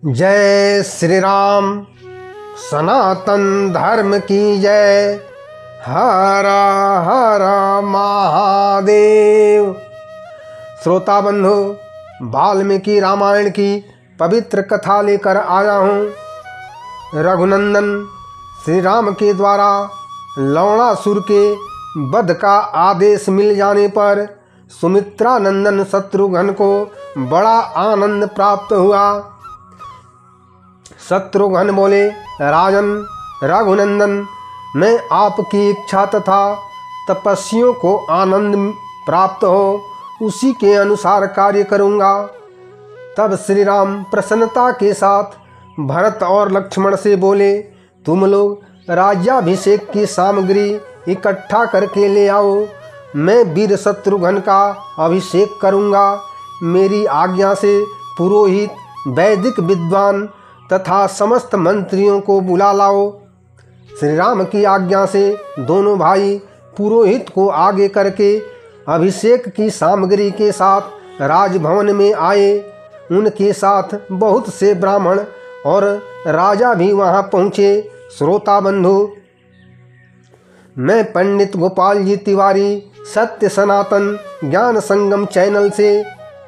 जय श्री राम। सनातन धर्म की जय। हर हर महादेव। श्रोता बंधु, वाल्मीकि रामायण की पवित्र कथा लेकर आया हूँ। रघुनंदन श्री राम के द्वारा लवणासुर के वध का आदेश मिल जाने पर सुमित्रा नंदन शत्रुघ्न को बड़ा आनंद प्राप्त हुआ। शत्रुघ्न बोले, राजन रघुनंदन, मैं आपकी इच्छा तथा तपस्वियों को आनंद प्राप्त हो उसी के अनुसार कार्य करूँगा। तब श्री राम प्रसन्नता के साथ भरत और लक्ष्मण से बोले, तुम लोग राज्याभिषेक की सामग्री इकट्ठा करके ले आओ। मैं वीर शत्रुघ्न का अभिषेक करूँगा। मेरी आज्ञा से पुरोहित, वैदिक विद्वान तथा समस्त मंत्रियों को बुला लाओ। श्री राम की आज्ञा से दोनों भाई पुरोहित को आगे करके अभिषेक की सामग्री के साथ राजभवन में आए। उनके साथ बहुत से ब्राह्मण और राजा भी वहां पहुँचे। श्रोता बंधु, मैं पंडित गोपाल जी तिवारी सत्य सनातन ज्ञान संगम चैनल से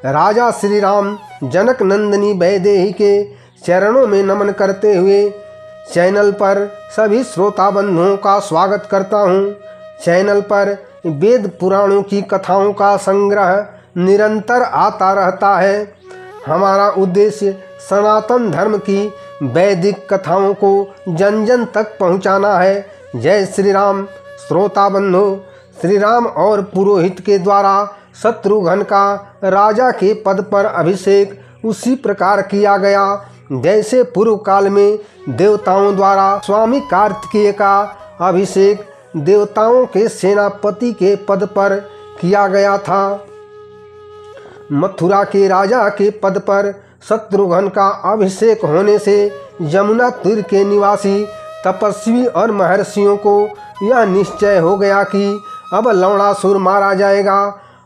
राजा श्री राम जनक नंदिनी वैदेही के चरणों में नमन करते हुए चैनल पर सभी श्रोता बंधुओं का स्वागत करता हूँ। चैनल पर वेद पुराणों की कथाओं का संग्रह निरंतर आता रहता है। हमारा उद्देश्य सनातन धर्म की वैदिक कथाओं को जन जन तक पहुँचाना है। जय श्री राम। श्रोता बंधु, श्री राम और पुरोहित के द्वारा शत्रुघ्न का राजा के पद पर अभिषेक उसी प्रकार किया गया जैसे पूर्व काल में देवताओं द्वारा स्वामी कार्तिकेय का अभिषेक देवताओं के सेनापति के पद पर किया गया था। मथुरा के राजा के पद पर शत्रुघ्न का अभिषेक होने से यमुना तीर के निवासी तपस्वी और महर्षियों को यह निश्चय हो गया कि अब लवणासुर मारा जाएगा।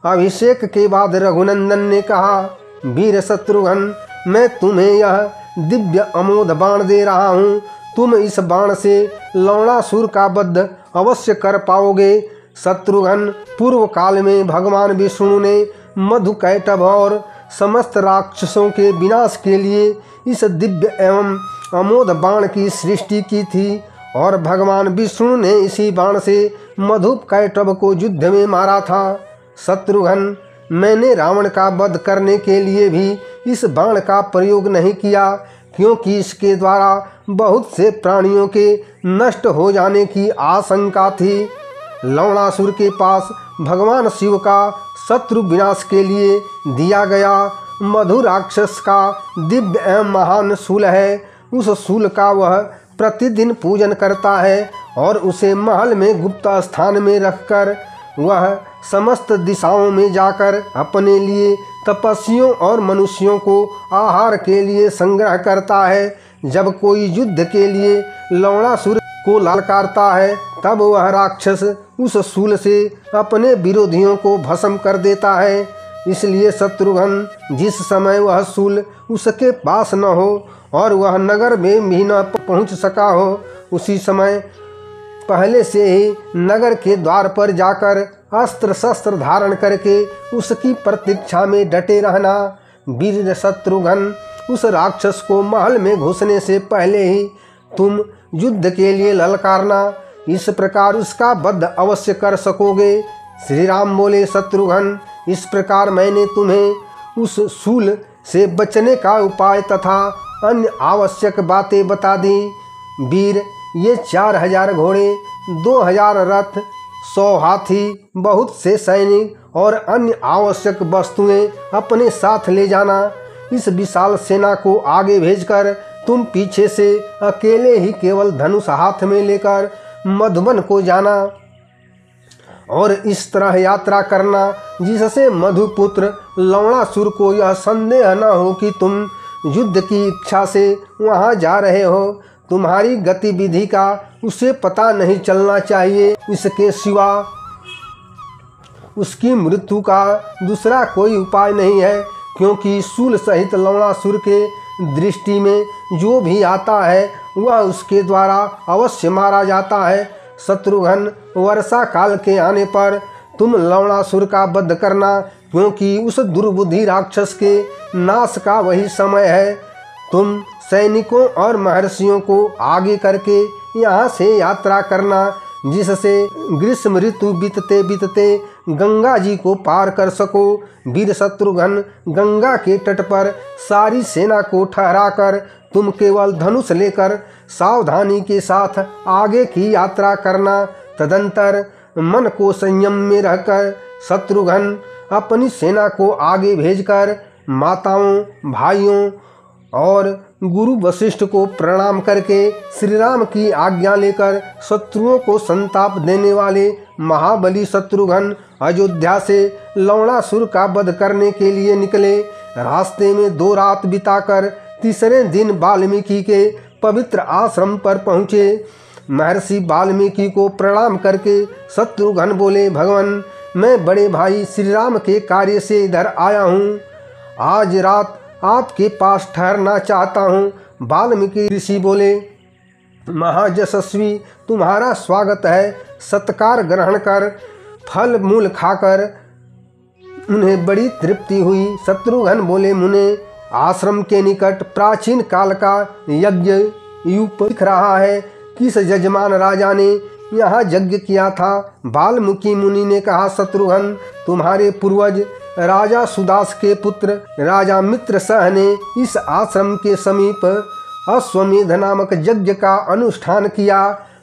अभिषेक के बाद रघुनंदन ने कहा, वीर शत्रुघ्न, मैं तुम्हें यह दिव्य अमोघ बाण दे रहा हूँ। तुम इस बाण से लवणासुर का वध अवश्य कर पाओगे। शत्रुघ्न, पूर्व काल में भगवान विष्णु ने मधुकैटभ और समस्त राक्षसों के विनाश के लिए इस दिव्य एवं अमोघ बाण की सृष्टि की थी और भगवान विष्णु ने इसी बाण से मधुकैटभ को युद्ध में मारा था। शत्रुघ्न, मैंने रावण का वध करने के लिए भी इस बाण का प्रयोग नहीं किया, क्योंकि इसके द्वारा बहुत से प्राणियों के नष्ट हो जाने की आशंका थी। लवणासुर के पास भगवान शिव का शत्रु विनाश के लिए दिया गया मधु राक्षस का दिव्य एवं महान शूल है। उस शूल का वह प्रतिदिन पूजन करता है और उसे महल में गुप्त स्थान में रखकर वह समस्त दिशाओं में जाकर अपने लिए तपस्वियों और मनुष्यों को आहार के लिए संग्रह करता है। जब कोई युद्ध के लिए लवणासुर को ललकारता है तब वह राक्षस उस शूल से अपने विरोधियों को भस्म कर देता है। इसलिए शत्रुघ्न, जिस समय वह शूल उसके पास न हो और वह नगर में भी न पहुँच सका हो, उसी समय पहले से ही नगर के द्वार पर जाकर अस्त्र शस्त्र धारण करके उसकी प्रतीक्षा में डटे रहना। वीर शत्रुघ्न, उस राक्षस को महल में घुसने से पहले ही तुम युद्ध के लिए ललकारना। इस प्रकार उसका वध अवश्य कर सकोगे। श्री राम बोले, शत्रुघ्न, इस प्रकार मैंने तुम्हें उस शूल से बचने का उपाय तथा अन्य आवश्यक बातें बता दी। वीर, ये 4000 घोड़े, 2000 रथ, 100 हाथी, बहुत से सैनिक और अन्य आवश्यक वस्तुएं अपने साथ ले जाना। इस विशाल सेना को आगे भेजकर तुम पीछे से अकेले ही केवल धनुष हाथ में लेकर मधुबन को जाना और इस तरह यात्रा करना जिससे मधुपुत्र लवणासुर को यह संदेह न हो कि तुम युद्ध की इच्छा से वहां जा रहे हो। तुम्हारी गतिविधि का उसे पता नहीं चलना चाहिए। इसके सिवा उसकी मृत्यु का दूसरा कोई उपाय नहीं है, क्योंकि शूल सहित लवणासुर के दृष्टि में जो भी आता है वह उसके द्वारा अवश्य मारा जाता है। शत्रुघ्न, वर्षा काल के आने पर तुम लवणासुर का वध करना, क्योंकि उस दुर्बुद्धि राक्षस के नाश का वही समय है। तुम सैनिकों और महर्षियों को आगे करके यहाँ से यात्रा करना, जिससे ग्रीष्म ऋतु बीतते बीतते गंगा जी को पार कर सको। वीर शत्रुघ्न, गंगा के तट पर सारी सेना को ठहराकर तुम केवल धनुष लेकर सावधानी के साथ आगे की यात्रा करना। तदंतर मन को संयम में रहकर शत्रुघ्न अपनी सेना को आगे भेजकर माताओं, भाइयों और गुरु वशिष्ठ को प्रणाम करके श्री राम की आज्ञा लेकर शत्रुओं को संताप देने वाले महाबली शत्रुघ्न अयोध्या से लवणासुर का वध करने के लिए निकले। रास्ते में 2 रात बिताकर तीसरे दिन वाल्मीकि के पवित्र आश्रम पर पहुँचे। महर्षि वाल्मीकि को प्रणाम करके शत्रुघ्न बोले, भगवान, मैं बड़े भाई श्री राम के कार्य से इधर आया हूँ। आज रात आपके पास ठहरना चाहता हूँ। वाल्मीकि ऋषि बोले, महायशस्वी, तुम्हारा स्वागत है। सत्कार ग्रहण कर फल मूल खाकर उन्हें बड़ी तृप्ति हुई। शत्रुघ्न बोले, मुने, आश्रम के निकट प्राचीन काल का यज्ञ यूप दिख रहा है। किस यजमान राजा ने यहाँ यज्ञ किया था? वाल्मीकि मुनि ने कहा, शत्रुघ्न, तुम्हारे पूर्वज राजा सुदास के पुत्र राजा मित्रसह ने इस आश्रम के समीप अश्वमेध नामक यज्ञ का अनुष्ठान किया।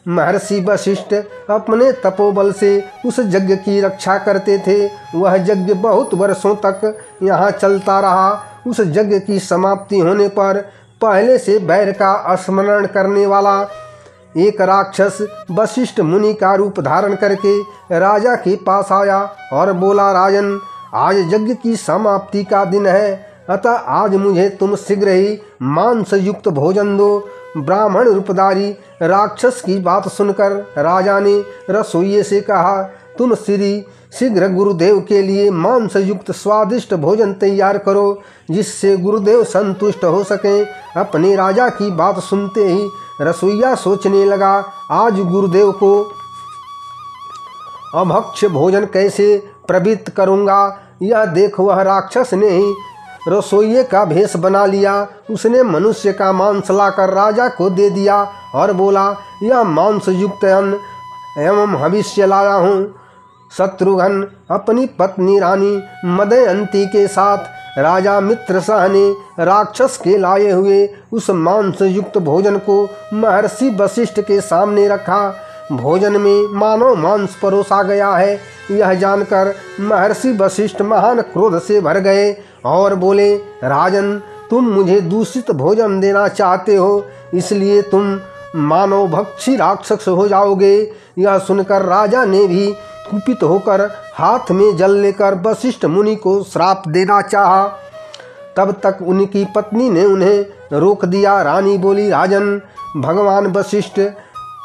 महर्षि वशिष्ठ अपने तपोबल से उस यज्ञ की रक्षा करते थे। वह यज्ञ बहुत वर्षों तक यहाँ चलता रहा। उस यज्ञ की समाप्ति होने पर पहले से बैर का स्मरण करने वाला एक राक्षस वशिष्ठ मुनि का रूप धारण करके राजा के पास आया और बोला, राजन, आज यज्ञ की समाप्ति का दिन है, अतः आज मुझे तुम शीघ्र ही मांस युक्त भोजन दो। ब्राह्मण रूपधारी राक्षस की बात सुनकर राजा ने रसोइये से कहा, तुम शीघ्र गुरुदेव के लिए मांस युक्त स्वादिष्ट भोजन तैयार करो, जिससे गुरुदेव संतुष्ट हो सकें। अपने राजा की बात सुनते ही रसोइया सोचने लगा, आज गुरुदेव को अभक्ष्य भोजन कैसे प्रवृत्त करूँगा। यह देख वह राक्षस ने ही रसोइये का भेष बना लिया। उसने मनुष्य का मांस लाकर राजा को दे दिया और बोला, यह मांस युक्त अन्न एवं हविष्य लाया हूँ। शत्रुघ्न अपनी पत्नी रानी मदयंती के साथ राजा मित्रसह ने राक्षस के लाए हुए उस मांस युक्त भोजन को महर्षि वशिष्ठ के सामने रखा। भोजन में मानव मांस परोसा गया है। यह जानकर महर्षि वशिष्ठ महान क्रोध से भर गए और बोले, राजन, तुम मुझे दूषित भोजन देना चाहते हो, इसलिए तुम मानव भक्षी राक्षस हो जाओगे। यह सुनकर राजा ने भी कुपित होकर हाथ में जल लेकर वशिष्ठ मुनि को श्राप देना चाहा। तब तक उनकी पत्नी ने उन्हें रोक दिया। रानी बोली, राजन, भगवान वशिष्ठ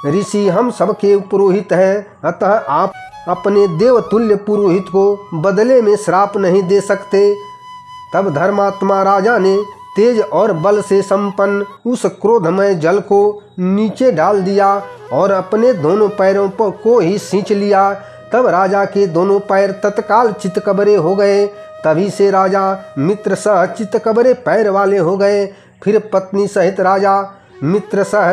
ऋषि हम सबके पुरोहित हैं, अतः आप अपने देवतुल्य पुरोहित को बदले में श्राप नहीं दे सकते। तब धर्मात्मा राजा ने तेज और बल से संपन्न उस क्रोधमय जल को नीचे डाल दिया और अपने दोनों पैरों को ही सींच लिया। तब राजा के दोनों पैर तत्काल चितकबरे हो गए। तभी से राजा मित्रसह चितकबरे पैर वाले हो गए। फिर पत्नी सहित राजा मित्रसह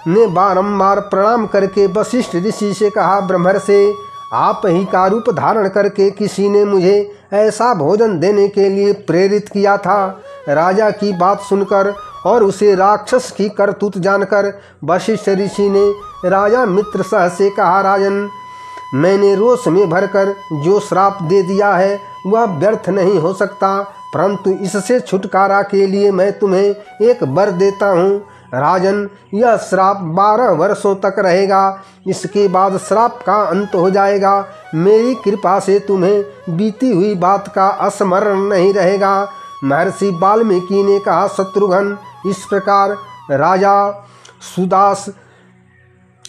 ने बारंबार प्रणाम करके वशिष्ठ ऋषि से कहा, ब्रह्मर्षि, आप ही का रूप धारण करके किसी ने मुझे ऐसा भोजन देने के लिए प्रेरित किया था। राजा की बात सुनकर और उसे राक्षस की करतूत जानकर वशिष्ठ ऋषि ने राजा मित्रसह से कहा, राजन, मैंने रोष में भरकर जो श्राप दे दिया है वह व्यर्थ नहीं हो सकता, परंतु इससे छुटकारा के लिए मैं तुम्हें एक वर देता हूँ। राजन, यह श्राप 12 वर्षों तक रहेगा। इसके बाद श्राप का अंत हो जाएगा। मेरी कृपा से तुम्हें बीती हुई बात का स्मरण नहीं रहेगा। महर्षि वाल्मीकि ने कहा, शत्रुघ्न, इस प्रकार राजा सुदास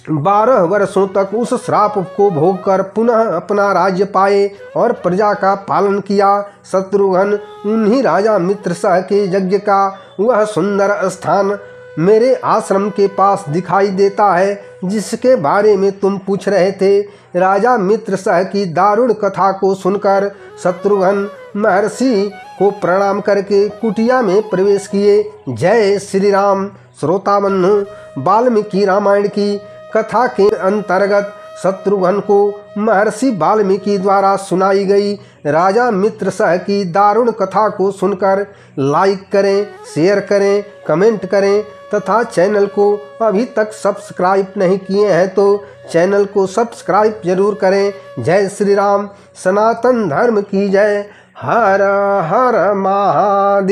12 वर्षों तक उस श्राप को भोगकर पुनः अपना राज्य पाए और प्रजा का पालन किया। शत्रुघ्न उन्हीं राजा मित्रसह के यज्ञ का वह सुंदर स्थान मेरे आश्रम के पास दिखाई देता है जिसके बारे में तुम पूछ रहे थे। राजा मित्रसह की दारुण कथा को सुनकर शत्रुघ्न महर्षि को प्रणाम करके कुटिया में प्रवेश किए। जय श्री राम। श्रोता बंधु, वाल्मीकि रामायण की कथा के अंतर्गत शत्रुघ्न को महर्षि वाल्मीकि द्वारा सुनाई गई राजा मित्रसह की दारुण कथा को सुनकर लाइक करें, शेयर करें, कमेंट करें तथा चैनल को अभी तक सब्सक्राइब नहीं किए हैं तो चैनल को सब्सक्राइब जरूर करें। जय श्री राम। सनातन धर्म की जय। हर हर महादेव।